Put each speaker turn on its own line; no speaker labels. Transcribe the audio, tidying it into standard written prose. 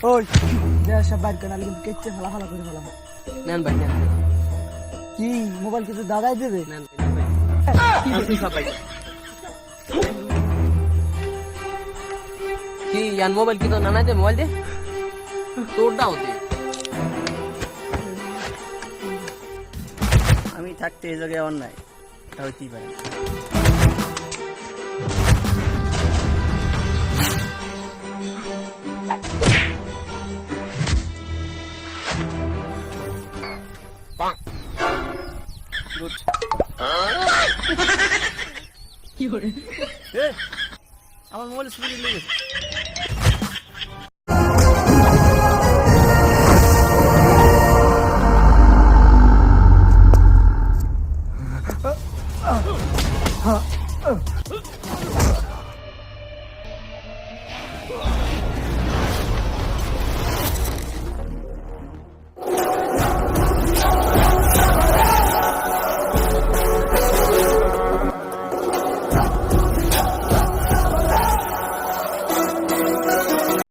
ওই সব বাইর করে কিন্তু কেচে ফেলা করে ফেলা
নেন ভাই নেন
কি মোবাইল কিছু দাদাই দেবে
নেন ভাই আপনি সব ভাই কি ইয়ান মোবাইল কি তো নানা দে মোবাইল দে তোরটা হতে
আমি থাকতে এই জায়গায় অন্যায় এটা হইতেই পারে আমার মোবাইল স্পিড লেগেছে